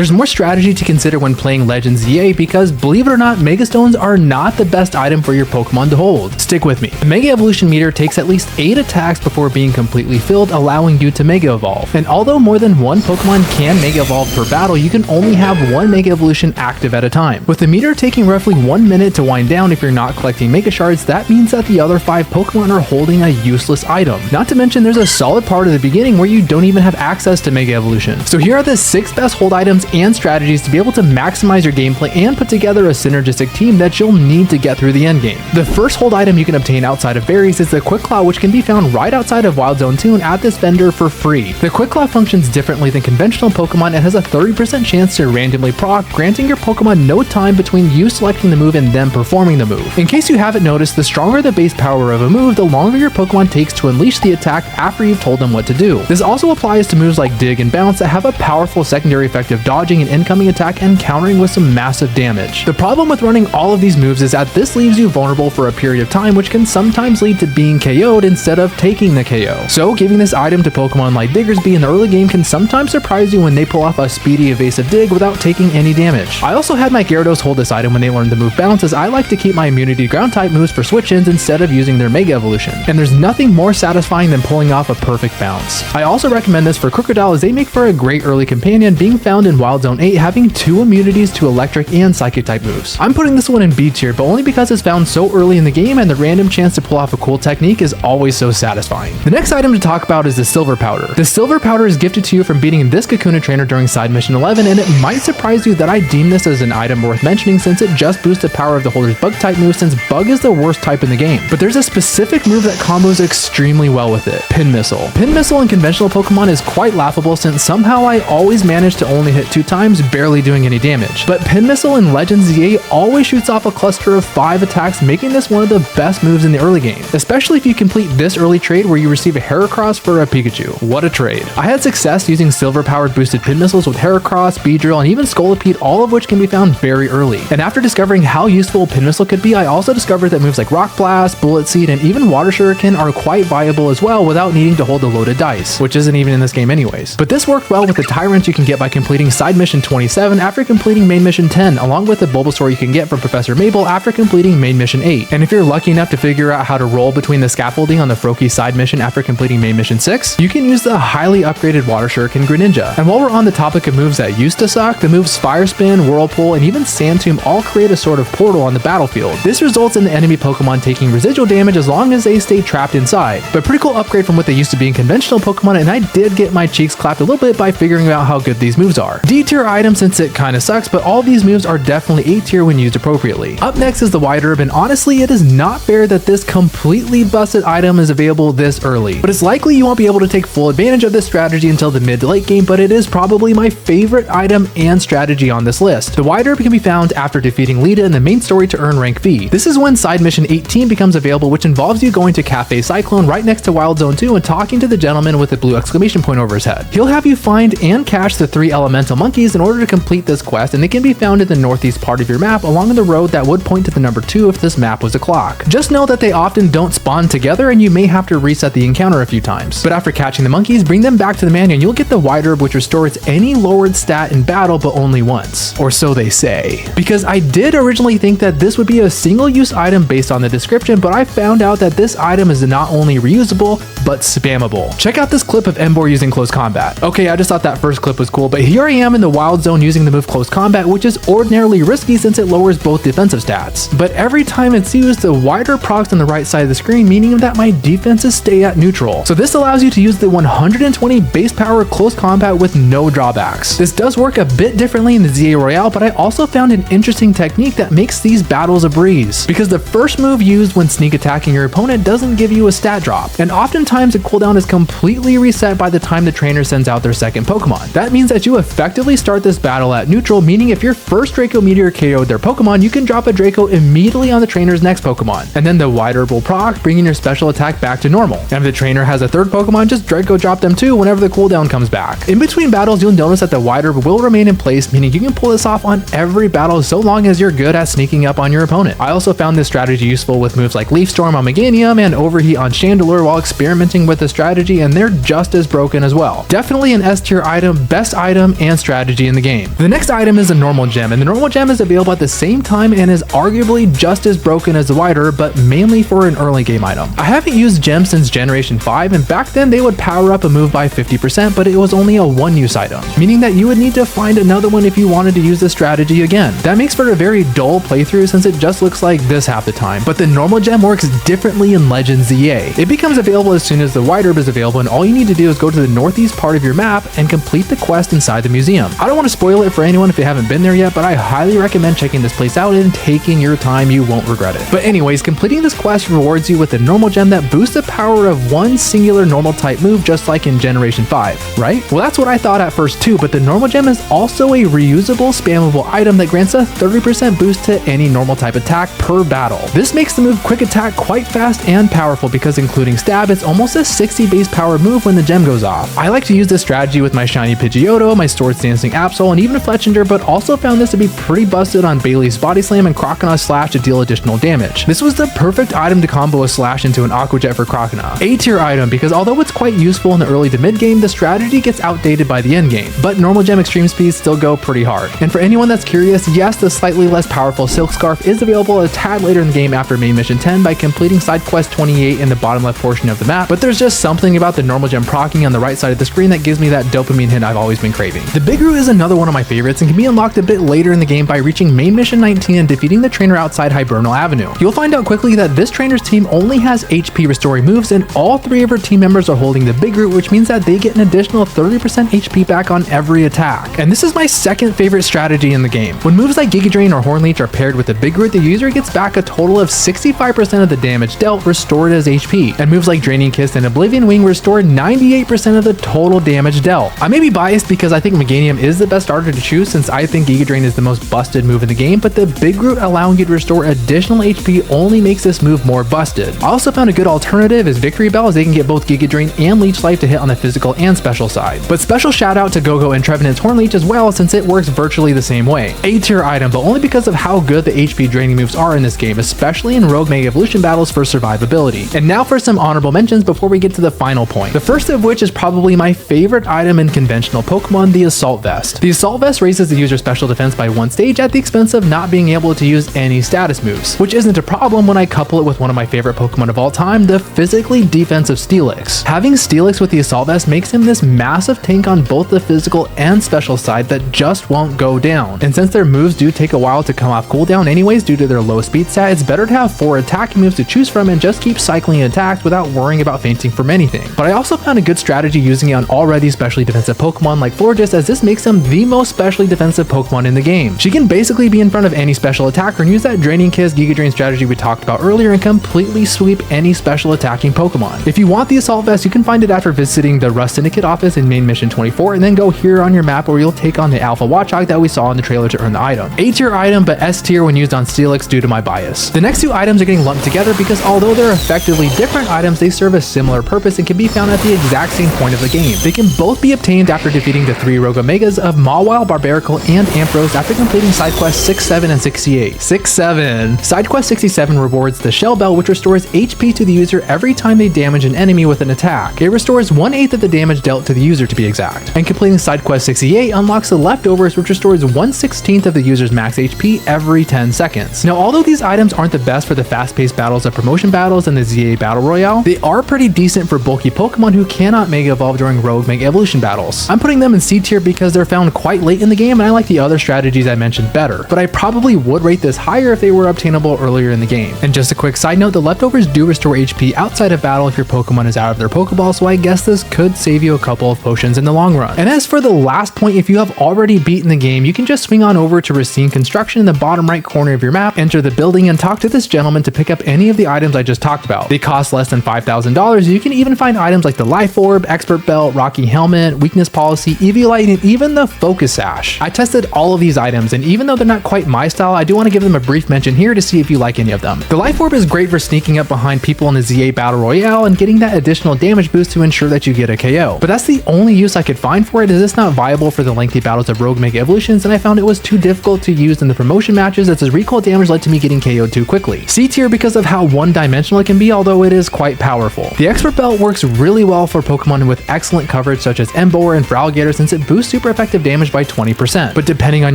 There's more strategy to consider when playing Legends ZA because, believe it or not, Mega Stones are not the best item for your Pokemon to hold. Stick with me. The Mega Evolution meter takes at least 8 attacks before being completely filled, allowing you to Mega Evolve. And although more than one Pokemon can Mega Evolve per battle, you can only have one Mega Evolution active at a time. With the meter taking roughly 1 minute to wind down if you're not collecting Mega Shards, that means that the other 5 Pokemon are holding a useless item. Not to mention there's a solid part of the beginning where you don't even have access to Mega Evolution. So here are the 6 best hold items and strategies to be able to maximize your gameplay and put together a synergistic team that you'll need to get through the endgame. The first hold item you can obtain outside of berries is the Quick Claw, which can be found right outside of Wild Zone 2 and at this vendor for free. The Quick Claw functions differently than conventional Pokemon and has a 30% chance to randomly proc, granting your Pokemon no time between you selecting the move and them performing the move. In case you haven't noticed, the stronger the base power of a move, the longer your Pokemon takes to unleash the attack after you've told them what to do. This also applies to moves like Dig and Bounce that have a powerful secondary effect of dodging an incoming attack and countering with some massive damage. The problem with running all of these moves is that this leaves you vulnerable for a period of time, which can sometimes lead to being KO'd instead of taking the KO. So giving this item to Pokemon like Diggersby in the early game can sometimes surprise you when they pull off a speedy evasive dig without taking any damage. I also had my Gyarados hold this item when they learned the move Bounce, as I like to keep my immunity ground type moves for switch-ins instead of using their Mega Evolution. And there's nothing more satisfying than pulling off a perfect bounce. I also recommend this for Crocodile as they make for a great early companion, being found in Wild Zone 8, having 2 immunities to electric and psychic type moves. I'm putting this one in B tier, but only because it's found so early in the game and the random chance to pull off a cool technique is always so satisfying. The next item to talk about is the Silver Powder. The Silver Powder is gifted to you from beating this Kakuna trainer during side mission 11, and it might surprise you that I deem this as an item worth mentioning since it just boosts the power of the holder's bug type move, since bug is the worst type in the game. But there's a specific move that combos extremely well with it: Pin Missile. Pin Missile in conventional Pokemon is quite laughable since somehow I always manage to only hit 2 times, barely doing any damage. But Pin Missile in Legends ZA always shoots off a cluster of 5 attacks, making this one of the best moves in the early game, especially if you complete this early trade where you receive a Heracross for a Pikachu. What a trade. I had success using silver powered boosted Pin Missiles with Heracross, Beedrill, and even Scolipede, all of which can be found very early. And after discovering how useful Pin Missile could be, I also discovered that moves like Rock Blast, Bullet Seed, and even Water Shuriken are quite viable as well without needing to hold a loaded dice, which isn't even in this game anyways. But this worked well with the Tyrant you can get by completing side mission 27 after completing main mission 10, along with the Bulbasaur you can get from Professor Mabel after completing main mission 8. And if you're lucky enough to figure out how to roll between the scaffolding on the Froakie side mission after completing main mission 6, you can use the highly upgraded Water Shuriken Greninja. And while we're on the topic of moves that used to suck, the moves Fire Spin, Whirlpool, and even Sand Tomb all create a sort of portal on the battlefield. This results in the enemy Pokemon taking residual damage as long as they stay trapped inside. But pretty cool upgrade from what they used to be in conventional Pokemon, and I did get my cheeks clapped a little bit by figuring out how good these moves are. D tier item since it kinda sucks, but all these moves are definitely A tier when used appropriately. Up next is the Wide Herb, and honestly it is not fair that this completely busted item is available this early. But it's likely you won't be able to take full advantage of this strategy until the mid to late game, but it is probably my favorite item and strategy on this list. The Wide Herb can be found after defeating Lita in the main story to earn rank V. This is when side mission 18 becomes available, which involves you going to Cafe Cyclone right next to Wild Zone 2 and talking to the gentleman with the blue exclamation point over his head. He'll have you find and catch the 3 elemental monkeys in order to complete this quest, and they can be found in the northeast part of your map along the road that would point to the number 2 if this map was a clock. Just know that they often don't spawn together and you may have to reset the encounter a few times. But after catching the monkeys, bring them back to the man and you'll get the Wide Herb, which restores any lowered stat in battle but only once. Or so they say. Because I did originally think that this would be a single-use item based on the description, but I found out that this item is not only reusable, but spammable. Check out this clip of Emboar using Close Combat. Okay, I just thought that first clip was cool, but here I am in the Wild Zone using the move Close Combat, which is ordinarily risky since it lowers both defensive stats. But every time it's used, the Wide Herb procs on the right side of the screen, meaning that my defenses stay at neutral. So this allows you to use the 120 base power Close Combat with no drawbacks. This does work a bit differently in the ZA Royale, but I also found an interesting technique that makes these battles a breeze, because the first move used when sneak attacking your opponent doesn't give you a stat drop, and oftentimes the cooldown is completely reset by the time the trainer sends out their second Pokemon. That means that you effectively start this battle at neutral, meaning if your first Draco Meteor KO'd their Pokemon, you can drop a Draco immediately on the trainer's next Pokemon, and then the Wide Herb will proc, bringing your special attack back to normal. And if the trainer has a third Pokemon, just Draco drop them too whenever the cooldown comes back. In between battles, you'll notice that the Wide Herb will remain in place, meaning you can pull this off on every battle so long as you're good at sneaking up on your opponent. I also found this strategy useful with moves like Leaf Storm on Meganium and Overheat on Chandelure while experimenting with the strategy, and they're just as broken as well. Definitely an S tier item, best item, and strategy strategy in the game. The next item is a normal gem, and the normal gem is available at the same time and is arguably just as broken as the wider, but mainly for an early game item. I haven't used gems since Generation 5, and back then they would power up a move by 50%, but it was only a one-use item, meaning that you would need to find another one if you wanted to use this strategy again. That makes for a very dull playthrough since it just looks like this half the time, but the normal gem works differently in Legends ZA. It becomes available as soon as the wider is available, and all you need to do is go to the northeast part of your map and complete the quest inside the museum. I don't want to spoil it for anyone if you haven't been there yet, but I highly recommend checking this place out and taking your time. You won't regret it. But anyways, completing this quest rewards you with a normal gem that boosts the power of one singular normal type move, just like in Generation 5, right? Well, that's what I thought at first too, but the normal gem is also a reusable, spammable item that grants a 30% boost to any normal type attack per battle. This makes the move Quick Attack quite fast and powerful because including stab, it's almost a 60 base power move when the gem goes off. I like to use this strategy with my shiny Pidgeotto, my Swords Dancing Absol, and even a Fletchinder, but also found this to be pretty busted on Bailey's Body Slam and Croconaw Slash to deal additional damage. This was the perfect item to combo a Slash into an Aqua Jet for Croconaw. A tier item because although it's quite useful in the early to mid game, the strategy gets outdated by the end game, but normal gem extreme speeds still go pretty hard. And for anyone that's curious, yes, the slightly less powerful Silk Scarf is available a tad later in the game after main mission 10 by completing side quest 28 in the bottom left portion of the map, but there's just something about the normal gem proccing on the right side of the screen that gives me that dopamine hit I've always been craving. The Big Root is another one of my favorites and can be unlocked a bit later in the game by reaching main mission 19 and defeating the trainer outside Hibernal Avenue. You'll find out quickly that this trainer's team only has HP restoring moves, and all three of her team members are holding the Big Root, which means that they get an additional 30% HP back on every attack. And this is my second favorite strategy in the game. When moves like Giga Drain or Horn Leech are paired with the Big Root, the user gets back a total of 65% of the damage dealt restored as HP, and moves like Draining Kiss and Oblivion Wing restore 98% of the total damage dealt. I may be biased because I think Meganium is the best starter to choose since I think Giga Drain is the most busted move in the game, but the Big Root allowing you to restore additional HP only makes this move more busted. I also found a good alternative is Victory Bell, as they can get both Giga Drain and Leech Life to hit on the physical and special side. But special shout out to Go-Go and Trevenant's Horn Leech as well, since it works virtually the same way. A tier item, but only because of how good the HP draining moves are in this game, especially in Rogue Mega Evolution battles for survivability. And now for some honorable mentions before we get to the final point. The first of which is probably my favorite item in conventional Pokemon, the Assault Vest. The Assault Vest raises the user's special defense by one stage at the expense of not being able to use any status moves, which isn't a problem when I couple it with one of my favorite Pokemon of all time, the physically defensive Steelix. Having Steelix with the Assault Vest makes him this massive tank on both the physical and special side that just won't go down. And since their moves do take a while to come off cooldown anyways due to their low speed stat, it's better to have 4 attacking moves to choose from and just keep cycling attacks without worrying about fainting from anything. But I also found a good strategy using it on already specially defensive Pokemon like Florges, as this makes him the most specially defensive Pokemon in the game. She can basically be in front of any special attacker and use that Draining Kiss Giga Drain strategy we talked about earlier and completely sweep any special attacking Pokemon. If you want the Assault Vest, you can find it after visiting the Rust Syndicate office in main mission 24 and then go here on your map where you'll take on the Alpha Watchog that we saw in the trailer to earn the item. A tier item, but S tier when used on Steelix due to my bias. The next two items are getting lumped together because although they're effectively different items, they serve a similar purpose and can be found at the exact same point of the game. They can both be obtained after defeating the 3 Rogue Omegas of Mawile, Barbaracle, and Ampharos after completing side quests 6, 7, and 68. 6, 7. Side quest 67 rewards the Shell Bell, which restores HP to the user every time they damage an enemy with an attack. It restores 1/8 of the damage dealt to the user to be exact. And completing side quest 68 unlocks the Leftovers, which restores 1/16 of the user's max HP every 10 seconds. Now, although these items aren't the best for the fast-paced battles of promotion battles and the ZA Battle Royale, they are pretty decent for bulky Pokemon who cannot Mega Evolve during Rogue Mega Evolution battles. I'm putting them in C tier because they're found quite late in the game and I like the other strategies I mentioned better, but I probably would rate this higher if they were obtainable earlier in the game. And just a quick side note, the Leftovers do restore HP outside of battle if your Pokemon is out of their Pokeball, so I guess this could save you a couple of potions in the long run. And as for the last point, if you have already beaten the game, you can just swing on over to Racine Construction in the bottom right corner of your map, enter the building, and talk to this gentleman to pick up any of the items I just talked about. They cost less than $5,000. You can even find items like the Life Orb, Expert Belt, Rocky Helmet, Weakness Policy, Eviolite, and even the Focus Sash. I tested all of these items, and even though they're not quite my style, I do want to give them a brief mention here to see if you like any of them. The Life Orb is great for sneaking up behind people in the ZA Battle Royale and getting that additional damage boost to ensure that you get a KO. But that's the only use I could find for it, as it's not viable for the lengthy battles of Rogue Mega Evolutions, and I found it was too difficult to use in the promotion matches as its recoil damage led to me getting KO'd too quickly. C tier because of how one-dimensional it can be, although it is quite powerful. The Expert Belt works really well for Pokemon with excellent coverage such as Emboar and Feraligatr, since it boosts super effective damage by 20%. But depending on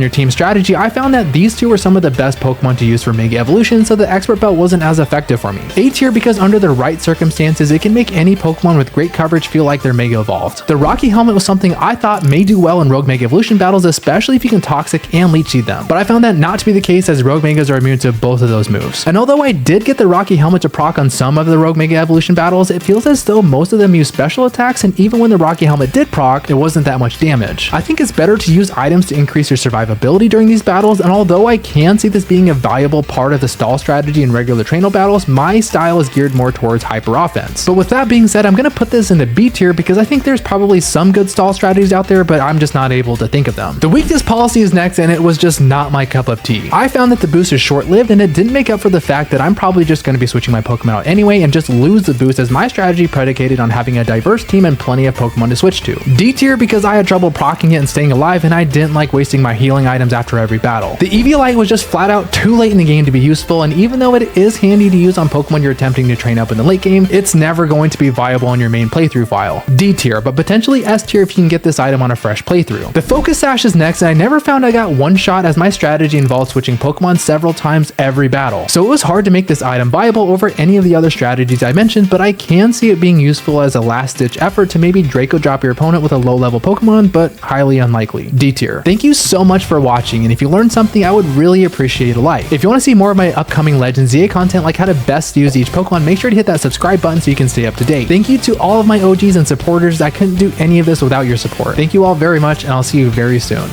your team strategy, I found that these two were some of the best Pokemon to use for Mega Evolution, so the Expert Belt wasn't as effective for me. A tier because under the right circumstances, it can make any Pokemon with great coverage feel like they're Mega Evolved. The Rocky Helmet was something I thought may do well in Rogue Mega Evolution battles, especially if you can Toxic and Leech Seed them, but I found that not to be the case as Rogue Megas are immune to both of those moves. And although I did get the Rocky Helmet to proc on some of the Rogue Mega Evolution battles, it feels as though most of them use special attacks, and even when the Rocky Helmet did proc, it wasn't that much damage. I think it's better to use items to increase your survivability during these battles, and although I can see this being a valuable part of the stall strategy in regular Trainer battles, my style is geared more towards hyper offense. But with that being said, I'm going to put this into B tier because I think there's probably some good stall strategies out there, but I'm just not able to think of them. The weakness policy is next, and it was just not my cup of tea. I found that the boost is short-lived, and it didn't make up for the fact that I'm probably just going to be switching my Pokemon out anyway and just lose the boost, as my strategy predicated on having a diverse team and plenty of Pokemon to switch to. D tier because I had trouble proccing it and staying alive, and I didn't like wasting my healing items after every battle. The Eviolite was just flat out too late in the game to be useful, and even though it is handy to use on Pokemon you're attempting to train up in the late game, it's never going to be viable on your main playthrough file. D tier, but potentially S tier if you can get this item on a fresh playthrough. The Focus Sash is next, and I never found I got one shot as my strategy involved switching Pokemon several times every battle. So it was hard to make this item viable over any of the other strategies I mentioned, but I can see it being useful as a last-ditch effort to maybe Draco drop your opponent with a low-level Pokemon, but highly unlikely. D tier. Thank you so much for watching, and if you learned something, I would really appreciate a like. If you want to see more of my upcoming Legends ZA content, like how to best use each Pokemon, make sure to hit that subscribe button so you can stay up to date. Thank you to all of my OGs and supporters. I couldn't do any of this without your support. Thank you all very much, and I'll see you very soon.